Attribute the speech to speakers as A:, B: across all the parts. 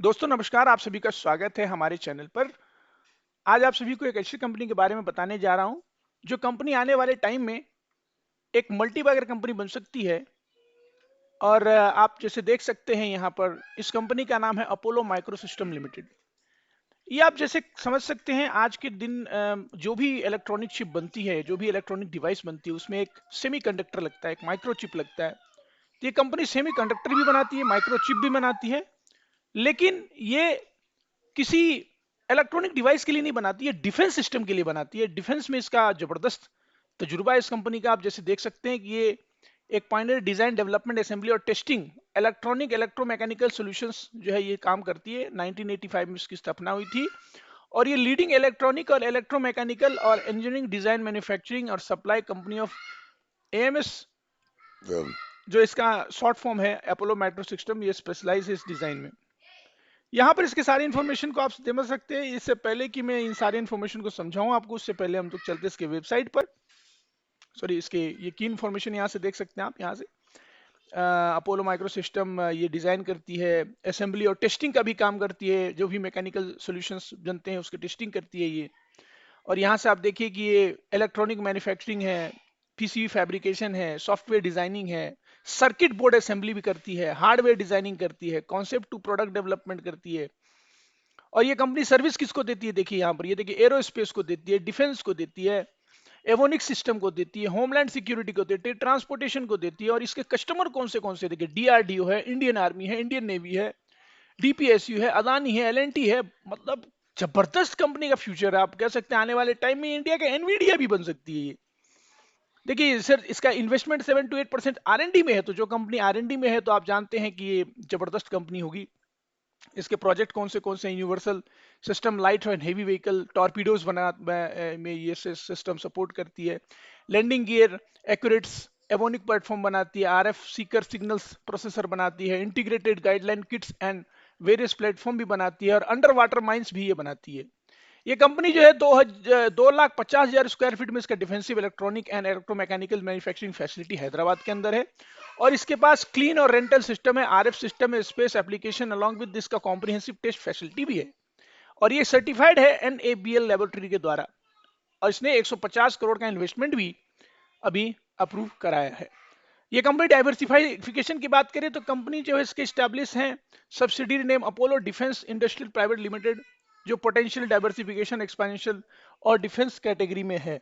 A: दोस्तों नमस्कार, आप सभी का स्वागत है हमारे चैनल पर। आज आप सभी को एक ऐसी कंपनी के बारे में बताने जा रहा हूं, जो कंपनी आने वाले टाइम में एक मल्टीबैगर कंपनी बन सकती है। और आप जैसे देख सकते हैं यहाँ पर, इस कंपनी का नाम है अपोलो माइक्रो सिस्टम लिमिटेड। ये आप जैसे समझ सकते हैं, आज के दिन जो भी इलेक्ट्रॉनिक चिप बनती है, जो भी इलेक्ट्रॉनिक डिवाइस बनती है, उसमें एक सेमीकंडक्टर लगता है, एक माइक्रो चिप लगता है। तो ये कंपनी सेमीकंडक्टर भी बनाती है, माइक्रो चिप भी बनाती है। लेकिन ये किसी इलेक्ट्रॉनिक डिवाइस के लिए नहीं बनाती है, डिफेंस सिस्टम के लिए बनाती है। डिफेंस में इसका जबरदस्त तजुर्बा है इस कंपनी का। आप जैसे देख सकते हैं कि ये एक पायनियर डिजाइन, डेवलपमेंट, असेंबली और टेस्टिंग इलेक्ट्रॉनिक इलेक्ट्रोमैकेनिकल सॉल्यूशंस जो है ये काम करती है। 1985 में इसकी स्थापना हुई थी। और ये लीडिंग इलेक्ट्रॉनिक और इलेक्ट्रोमैकेनिकल और इंजीनियरिंग डिजाइन, मैन्युफैक्चरिंग और सप्लाई कंपनी ऑफ एएमएस, जो इसका शॉर्ट फॉर्म है अपोलो मेट्रो सिस्टम, ये स्पेशलाइज है इस डिजाइन में। यहाँ पर इसके सारी इन्फॉर्मेशन को आप समझ सकते हैं। इससे पहले कि मैं इन सारी इन्फॉर्मेशन को समझाऊं आपको, उससे पहले हम लोग चलते इसके वेबसाइट पर। सॉरी, इसके ये की इन्फॉर्मेशन यहाँ से देख सकते हैं आप। यहाँ से अपोलो माइक्रो सिस्टम ये डिज़ाइन करती है, असेंबली और टेस्टिंग का भी काम करती है। जो भी मैकेनिकल सॉल्यूशंस बनते हैं उसकी टेस्टिंग करती है ये। और यहाँ से आप देखिए कि ये इलेक्ट्रॉनिक मैन्युफैक्चरिंग है, पीसीबी फैब्रिकेशन है, सॉफ्टवेयर डिजाइनिंग है, सर्किट बोर्ड असेंबली भी करती है, हार्डवेयर डिजाइनिंग करती है, कॉन्सेप्ट टू प्रोडक्ट डेवलपमेंट करती है। और ये कंपनी सर्विस किसको देती है, देखिए यहाँ पर, ये देखिए एरोस्पेस को देती है, डिफेंस को देती है, एवोनिक्स सिस्टम को देती है, होमलैंड सिक्योरिटी को देती है, ट्रांसपोर्टेशन को देती है। और इसके कस्टमर कौन से देखिए, डीआरडीओ है, इंडियन आर्मी है, इंडियन नेवी है, डीपीएसयू है, अदानी है, एलएनटी है। मतलब जबरदस्त कंपनी का फ्यूचर है। आप कह सकते हैं आने वाले टाइम में इंडिया का एनवीडिया भी बन सकती है ये। देखिए सर, इसका इन्वेस्टमेंट 7 to 8% आरएनडी में है। तो जो कंपनी आरएनडी में है, तो आप जानते हैं कि ये जबरदस्त कंपनी होगी। इसके प्रोजेक्ट कौन से हैं? Universal system, light and heavy vehicle, torpedoes बना में ये सिस्टम सपोर्ट करती है। लैंडिंग गियर, एक्यूरेट्स, एवोनिक प्लेटफॉर्म बनाती है, आरएफ सीकर सिग्नल्स प्रोसेसर बनाती है, integrated guideline Kitts and various platform भी बनाती है, और अंडर वाटर माइंस भी ये बनाती है। ये कंपनी जो है 2,50,000 स्क्वायर फीट में इसका defensive electronic and electromechanical manufacturing facility Hyderabad के अंदर है। और इसके पास क्लीन और रेंटल सिस्टम है, आरएफ सिस्टम है, स्पेस एप्लीकेशन अलॉन्ग विद इसका कॉम्प्रिहेंसिव टेस्ट फैसिलिटी भी है। और ये सर्टिफाइड है एनएबीएल लेबोरेटरी के द्वारा। और इसने 150 करोड़ का इन्वेस्टमेंट भी अभी अप्रूव कराया है। ये कंपनी डाइवर्सिफिकेशन की बात करें तो कंपनी जो है इसके स्टैब्लिश हैं subsidiary name Apollo defence industrial private limited, जो पोटेंशियल डाइवर्सिफिकेशन, एक्सपेंशन और डिफेंस कैटेगरी में है।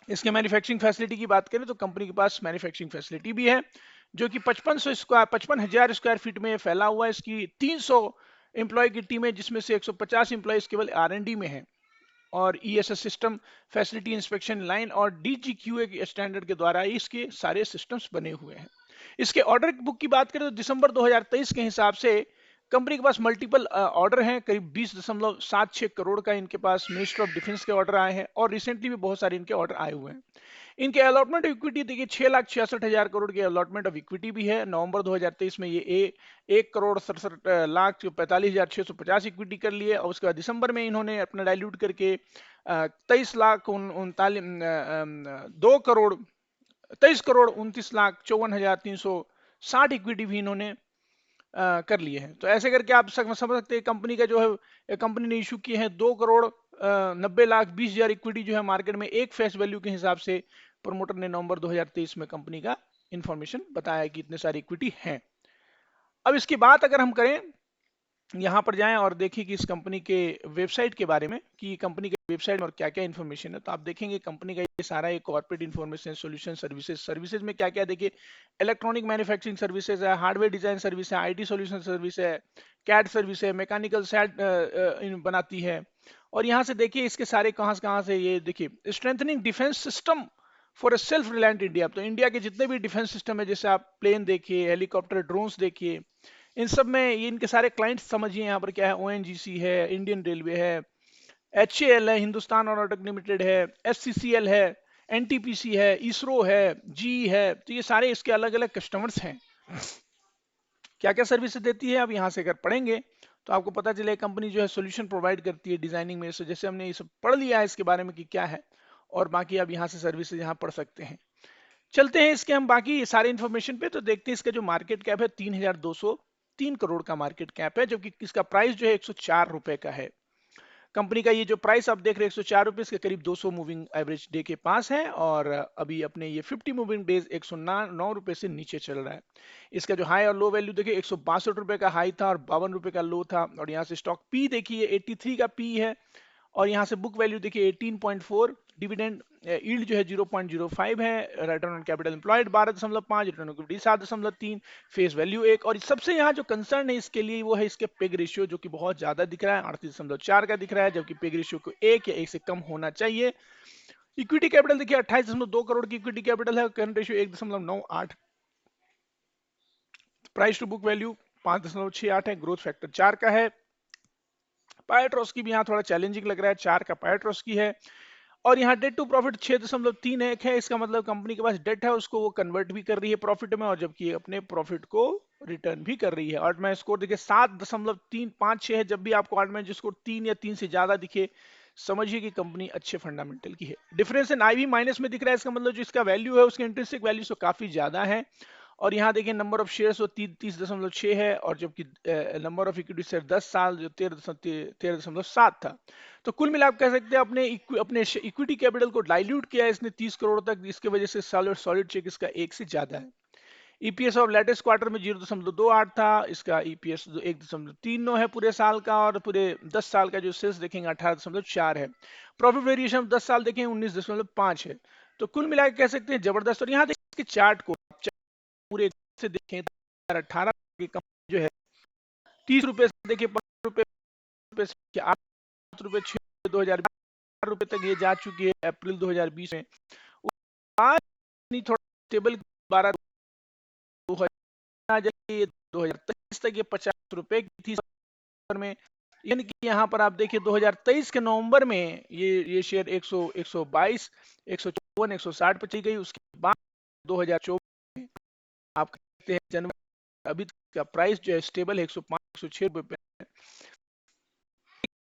A: इसके मैन्युफैक्चरिंग फैसिलिटी की बात करें तो कंपनी के पास मैन्युफैक्चरिंग फैसिलिटी भी है, जो कि 55,000 स्क्वायर फीट में फैला हुआ है। इसकी 300 एम्प्लॉय की टीम है, जिसमें से 150 एम्प्लॉयज केवल आरएनडी में है। और ESS system, facility inspection line और डीजीक्यूए के स्टैंडर्ड के द्वारा इसके सारे सिस्टम्स बने हुए हैं। इसके ऑर्डर बुक की बात करें तो दिसंबर 2023 के हिसाब से कंपनी के पास मल्टीपल ऑर्डर हैं। करीब 20.76 करोड़ का इनके पास मिनिस्ट्री ऑफ डिफेंस के ऑर्डर आए हैं, और रिसेंटली भी बहुत सारे इनके ऑर्डर आए हुए हैं। इनके अलॉटमेंट इक्विटी देखिए, 6,66,000 करोड़ की अलॉटमेंट ऑफ इक्विटी भी है। नवंबर 2023 में ये 1,67,45,650 इक्विटी कर लिए। और उसके बाद दिसंबर में इन्होंने अपना डाइल्यूट करके 23,29,54,360 इक्विटी भी इन्होंने कर लिए हैं। तो ऐसे करके आप समझ सकते हैं कंपनी का जो है, कंपनी ने इशू किए हैं 2,90,20,000 इक्विटी जो है मार्केट में एक फेस वैल्यू के हिसाब से। प्रमोटर ने नवंबर 2023 में कंपनी का इंफॉर्मेशन बताया कि इतने सारी इक्विटी हैं। अब इसकी बात अगर हम करें, यहाँ पर जाएं और देखिए कि इस कंपनी के वेबसाइट के बारे में, कि कंपनी के वेबसाइट में और क्या क्या इन्फॉर्मेशन है। तो आप देखेंगे कंपनी का ये सारा एक कॉर्पोरेट इन्फॉर्मेशन, सॉल्यूशन, सर्विसेज में क्या क्या देखिए, इलेक्ट्रॉनिक मैन्युफैक्चरिंग सर्विसेज है, हार्डवेयर डिजाइन सर्विस है, आईटी सॉल्यूशन सर्विस है, कैड सर्विस है, मैकेनिकल सेट बनाती है। और यहाँ से देखिए इसके सारे कहाँ से, ये देखिए strengthening defence system for a self reliant India. तो इंडिया के जितने भी डिफेंस सिस्टम है, जैसे आप प्लेन देखिए, हेलीकॉप्टर, ड्रोन्स देखिए, इन सब में ये इनके सारे क्लाइंट्स समझिए। यहाँ पर क्या है, ओएनजीसी है, इंडियन रेलवे है, एचएएल है, हिंदुस्तान एरोनॉटिक लिमिटेड है, एससीसीएल है, एनटीपीसी है, इसरो है, जी है। तो ये सारे इसके अलग अलग कस्टमर्स हैं। क्या क्या सर्विसेज देती है, अब यहाँ से अगर पढ़ेंगे तो आपको पता चले कंपनी जो है सोल्यूशन प्रोवाइड करती है डिजाइनिंग में। जैसे हमने ये सब पढ़ लिया है इसके बारे में कि क्या है, और बाकी आप यहाँ से सर्विसेज यहाँ पढ़ सकते हैं। चलते हैं इसके हम बाकी सारे इन्फॉर्मेशन पे। तो देखते हैं इसका जो मार्केट कैप है 3,200 3 करोड़ का मार्केट कैप है, जबकि इसका प्राइस जो है 104 रुपए का है। कंपनी का ये जो प्राइस आप देख रहे हैं 104 रुपए, इसके करीब 200 मूविंग एवरेज डे के पास है, और अभी अपने ये 50 मूविंग डेज 109 रुपए से नीचे चल रहा है। इसका जो हाई और लो वैल्यू देखिए, 162 रुपए का हाई था और 52 रुपए का लो था, और यहाँ से स्टॉक पी देखिए 83 का पी है, और यहाँ से बुक वैल्यू देखिए 18.4, डिविडेंड यील्ड जो है 0.05 है, return on capital employed 12.5, return on equity 7.3, face value 1, और सबसे यहाँ जो कंसर्न है इसके लिए वो है इसके पेग रेशियो, जो कि बहुत ज्यादा दिख रहा है, 38.4 का दिख रहा है, जबकि पेग रेशियो को 1 या 1 से कम होना चाहिए। इक्विटी कैपिटल देखिए 28.2 करोड़ की इक्विटी कैपिटल है, current ratio 1.98, price to book value 5.68 है, ग्रोथ फैक्टर 4 का है। पायट्रॉस की भी यहाँ थोड़ा चैलेंजिंग लग रहा है, 4 का पायट्रॉस की है, और यहाँ डेट टू प्रॉफिट 6.31 है। इसका मतलब कंपनी के पास डेट है, उसको वो कन्वर्ट भी कर रही है प्रॉफिट में, और जबकि अपने प्रॉफिट को रिटर्न भी कर रही है। और मैं स्कोर देखिए 7.356 है। जब भी आपको आर्ट में स्कोर 3 या 3 से ज्यादा दिखे, समझिए कि कंपनी अच्छे फंडामेंटल की है। डिफरेंस इन आईवी माइनस में दिख रहा है, इसका मतलब जो इसका वैल्यू है उसके इंट्रिंसिक वैल्यू से काफी ज्यादा है, और यहाँ देखिए नंबर ऑफ शेयर्स वो 30.6 है, और जबकि नंबर ऑफ इक्विटी शेयर 10 साल जो 13.7 था। तो कुल मिलाकर कह सकते हैं अपने इक्विटी कैपिटल को डाइल्यूट किया है इसने 30 करोड़ तक, इसके वजह से सॉलिड चेक इसका 1 से ज्यादा है। ईपीएस ऑफ लेटेस्ट क्वार्टर में 0.28 था, इसका ईपीएस 1.39 है पूरे साल का, और पूरे 10 साल का जो सेल्स देखेंगे 18.4 है। प्रॉफिट वेरिएशन 10 साल देखें 19.5 है। तो कुल मिलाकर कह सकते हैं जबरदस्त। और यहाँ देखिए इसके चार्ट को पूरे से देखें 2018 की कंपनी जो है 30 रुपए से देखिए 5 रुपए से 8 रुपए 6 2012 रुपए तक ये जा चुकी है अप्रैल 2020 में। आज थोड़ा स्टेबल 12 2023 तक ये 50 रुपए की थी में, यानी कि यहाँ पर आप देखिए 2023 के नवंबर में ये शेयर 122 154 160 पर चली गई। उसके बाद 2024 में आप कहते हैं जनवरी, अभी का प्राइस जो है स्टेबल है 105 106 रुपए पे,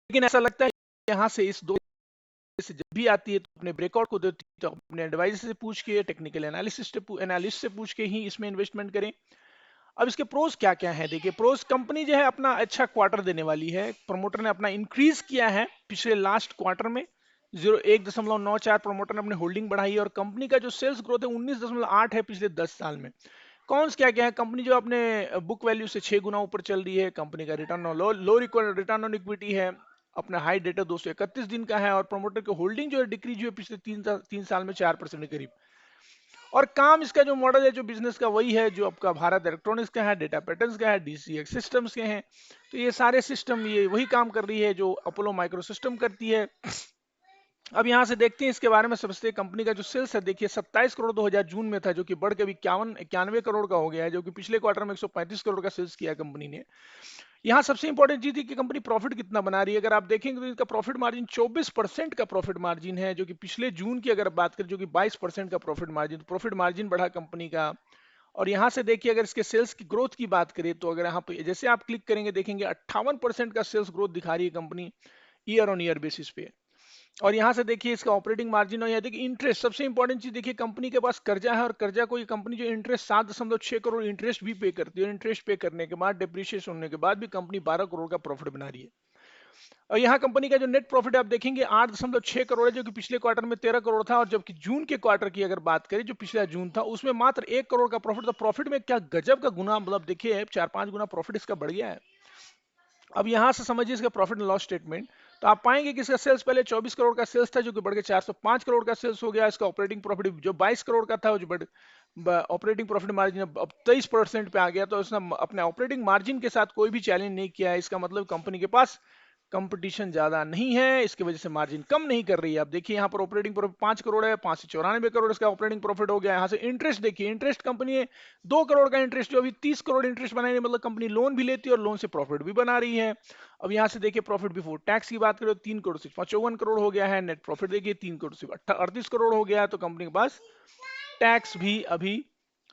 A: लेकिन ऐसा लगता है यहाँ से इस दो से जब भी आती है तो अपने ब्रेकआउट को देती है, तो अपने एडवाइजर से पूछ के, टेक्निकल एनालिस्ट से पूछ के ही इसमें इन्वेस्टमेंट करें। अब इसके प्रोज क्या क्या है देखिए। प्रोज, कंपनी जो है अपना अच्छा क्वार्टर देने वाली है, प्रमोटर ने अपना इंक्रीज किया है पिछले लास्ट क्वार्टर में 1.94, प्रमोटर ने अपनी होल्डिंग बढ़ाई है, और कंपनी का जो सेल्स ग्रोथ है 19.8 है पिछले 10 साल में। कौन क्या क्या है, कंपनी जो अपने बुक वैल्यू से 6 गुना ऊपर चल रही है, कंपनी का रिटर्न ऑन इक्विटी है, अपना हाई डेटा 231 दिन का है, और प्रमोटर की होल्डिंग जो है डिक्रीज हुई पिछले 3 साल में 4% के करीब। और काम इसका जो मॉडल है जो बिजनेस का वही है जो आपका भारत इलेक्ट्रॉनिक्स का है, डेटा पैटर्न्स का है, डीसीएक्स सिस्टम्स के हैं। तो ये सारे सिस्टम ये वही काम कर रही है जो अपोलो माइक्रो सिस्टम करती है। अब यहाँ से देखते हैं इसके बारे में समझते। कंपनी का जो सेल्स है देखिए 27 करोड़ 2000 जून में था, जो कि बढ़ के अभी 91 करोड़ का हो गया है, जो कि पिछले क्वार्टर में 135 करोड़ का सेल्स किया कंपनी ने। यहाँ सबसे इंपॉर्टेंट चीज थी कि कंपनी प्रॉफिट कितना बना रही है। अगर आप देखेंगे तो इसका प्रॉफिट मार्जिन 24% का प्रॉफिट मार्जिन है, जो कि पिछले जून की अगर बात करें जो कि 22% का प्रॉफिट मार्जिन, तो प्रॉफिट मार्जिन बढ़ा कंपनी का। और यहाँ से देखिए अगर इसके सेल्स की ग्रोथ की बात करें तो अगर यहाँ पे जैसे आप क्लिक करेंगे देखेंगे 58% का सेल्स ग्रोथ दिखा रही है company year on year basis पे। और यहाँ से देखिए इसका ऑपरेटिंग मार्जिन, और यहाँ देखिए इंटरेस्ट, सबसे इंपॉर्टेंट चीज देखिए कंपनी के पास कर्जा है, और कर्जा को ये कंपनी जो इंटरेस्ट 7.6 करोड़ इंटरेस्ट भी पे करती है, और इंटरेस्ट पे करने के बाद डिप्रिशिएशन होने के बाद भी कंपनी 12 करोड़ का प्रॉफिट बना रही है। और यहाँ कंपनी का जो नेट प्रॉफिट आप देखेंगे 8.6 करोड़ है, जो कि पिछले क्वार्टर में 13 करोड़ था, और जबकि जून के क्वार्टर की अगर बात करें जो पिछला जून था उसमें मात्र 1 करोड़ का प्रॉफिट था। प्रॉफिट में क्या गजब का गुना, मतलब देखिए 4-5 गुना प्रॉफिट इसका बढ़ गया है। अब यहां से समझिए इसका प्रॉफिट एंड लॉस स्टेटमेंट, तो आप पाएंगे कि इसका सेल्स पहले 24 करोड़ का सेल्स था, जो कि बढ़ के 405 करोड़ का सेल्स हो गया। इसका ऑपरेटिंग प्रॉफिट जो 22 करोड़ का था, जो बढ़ ऑपरेटिंग प्रॉफिट मार्जिन अब 23% पे आ गया। तो उसने अपने ऑपरेटिंग मार्जिन के साथ कोई भी चैलेंज नहीं किया है। इसका मतलब कंपनी के पास कंपटीशन ज्यादा नहीं है, इसकी वजह से मार्जिन कम नहीं कर रही है। आप देखिए यहाँ पर ऑपरेटिंग प्रॉफिट 5 करोड़ है, 5 से 94 करोड़ इसका ऑपरेटिंग प्रॉफिट हो गया। यहाँ से इंटरेस्ट देखिए, इंटरेस्ट कंपनी है 2 करोड़ का इंटरेस्ट, जो अभी 30 करोड़ इंटरेस्ट बनाने, मतलब कंपनी लोन भी लेती है और लोन से प्रॉफिट भी बना रही है। अब यहाँ से देखिए प्रॉफिट बिफोर टैक्स की बात करें तो 3 करोड़ से 54 करोड़ हो गया है। नेट प्रॉफिट देखिए 3 करोड़ से 38 करोड़ हो गया है। तो कंपनी के पास टैक्स भी अभी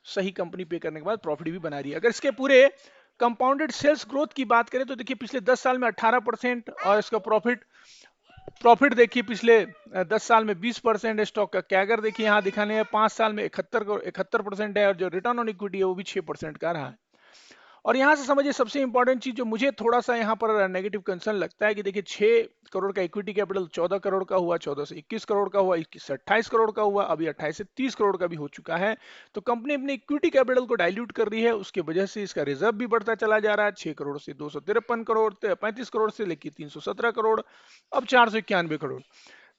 A: सही कंपनी पे करने के बाद प्रॉफिट भी बना रही है। अगर इसके पूरे कंपाउंडेड सेल्स ग्रोथ की बात करें तो देखिए पिछले 10 साल में 18%, और इसका प्रॉफिट देखिए पिछले 10 साल में 20% है। स्टॉक का कैगर देखिए यहाँ दिखाने है 5 साल में 71% है, और जो रिटर्न ऑन इक्विटी है वो भी 6% का रहा है। और यहाँ से समझिए सबसे इंपॉर्टेंट चीज जो मुझे थोड़ा सा यहाँ पर नेगेटिव कंसर्न लगता है कि देखिए 6 करोड़ का इक्विटी कैपिटल 14 करोड़ का हुआ, 14 से 21 करोड़ का हुआ, 21 से 28 करोड़ का हुआ, अभी 28 से 30 करोड़ का भी हो चुका है। तो कंपनी अपने इक्विटी कैपिटल को डाइल्यूट कर रही है, उसकी वजह से इसका रिजर्व भी बढ़ता चला जा रहा है। 6 करोड़ से 253 करोड़, 35 करोड़ से लेकर 317 करोड़, अब 491 करोड़।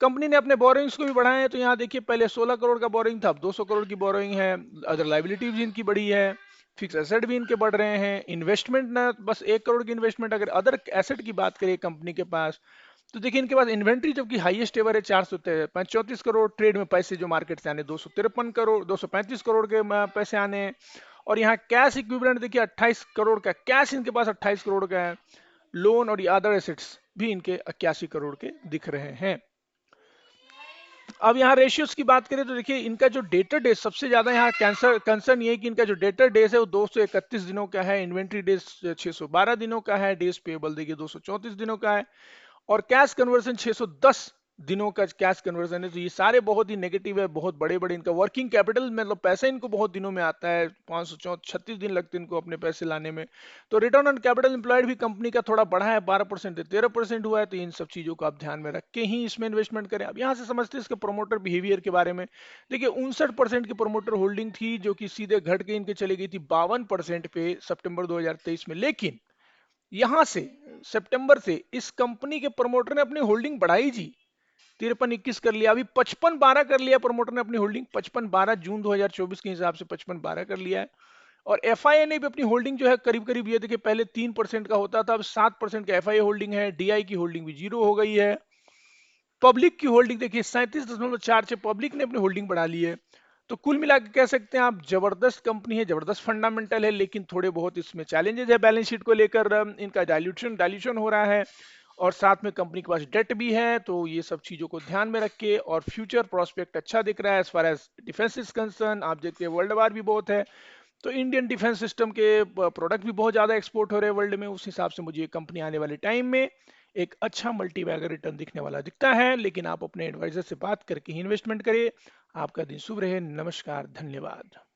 A: कंपनी ने अपने बोरोइंग्स को भी बढ़ाया है, तो यहाँ देखिए पहले 16 करोड़ का बोरोइंग था, अब 200 करोड़ की बोरोइंग है। अदर लाइबिलिटीज इनकी बढ़ी है, फिक्स एसेट भी इनके बढ़ रहे हैं। इन्वेस्टमेंट ना बस 1 करोड़ की इन्वेस्टमेंट, अगर अदर एसेट की बात करें कंपनी के पास, तो देखिए इनके पास इन्वेंट्री जबकि हाईएस्ट एवर है 434 करोड़, ट्रेड में पैसे जो मार्केट से आने 253 करोड़, 235 करोड़ के पैसे आने हैं। और यहाँ कैश इक्विवेलेंट देखिए 28 करोड़ का कैश इनके पास 28 करोड़ का है। लोन और अदर एसेट्स भी इनके 81 करोड़ के दिख रहे हैं। अब यहाँ रेशियोज की बात करें तो देखिए इनका जो डेटर डेज सबसे ज्यादा यहाँ कैंसर कंसर्न ये है कि इनका जो डेटर डेज है वो 231 दिनों का है, इन्वेंट्री डेज 612 दिनों का है, डेज पेबल देखिए 234 दिनों का है, और कैश कन्वर्जन 610 दिनों का कैश कन्वर्जन है। तो ये सारे बहुत ही नेगेटिव है, बहुत बड़े बड़े इनका वर्किंग कैपिटल मतलब पैसा इनको बहुत दिनों में आता है, 536 दिन लगते हैं इनको अपने पैसे लाने में। तो रिटर्न ऑन कैपिटल एम्प्लॉयड भी कंपनी का थोड़ा बढ़ा है, 12% से 13% हुआ है। तो इन सब चीजों को आप ध्यान में रख के ही इसमें इन्वेस्टमेंट करें। अब यहाँ से समझते हैं इसके प्रोमोटर बिहेवियर के बारे में। देखिए 59% की प्रोमोटर होल्डिंग थी, जो कि सीधे घट के इनके चली गई थी 52% पे सितंबर 2023 में। लेकिन यहां से सितंबर से इस कंपनी के प्रमोटर ने अपनी होल्डिंग बढ़ाई जी, 53-21 कर लिया, अभी 55-12 कर लिया प्रमोटर ने अपनी होल्डिंग, 55-12 जून 2024 के हिसाब से 55-12 कर लिया है। और एफआईए ने भी अपनी होल्डिंग जो है करीब करीब, ये देखिए पहले 3% का होता था, अब 7% का एफआईए होल्डिंग है। डीआई की होल्डिंग भी जीरो हो गई है। पब्लिक की होल्डिंग देखिए 37.46 पब्लिक ने अपनी होल्डिंग बढ़ा ली है। तो कुल मिला के कह सकते हैं आप जबरदस्त कंपनी है, जबरदस्त फंडामेंटल है, लेकिन थोड़े बहुत इसमें चैलेंजेस है बैलेंस शीट को लेकर। इनका डाइल्यूशन हो रहा है, और साथ में कंपनी के पास डेट भी है। तो ये सब चीजों को ध्यान में रख के, और फ्यूचर प्रोस्पेक्ट अच्छा दिख रहा है as far as defence is concern. आप देखते हैं वर्ल्ड वार भी बहुत है, तो इंडियन डिफेंस सिस्टम के प्रोडक्ट भी बहुत ज़्यादा एक्सपोर्ट हो रहे हैं वर्ल्ड में। उस हिसाब से मुझे ये कंपनी आने वाले टाइम में एक अच्छा मल्टीबैगर रिटर्न दिखने वाला दिखता है। लेकिन आप अपने एडवाइजर से बात करके ही इन्वेस्टमेंट करिए। आपका दिन शुभ रहे। नमस्कार, धन्यवाद।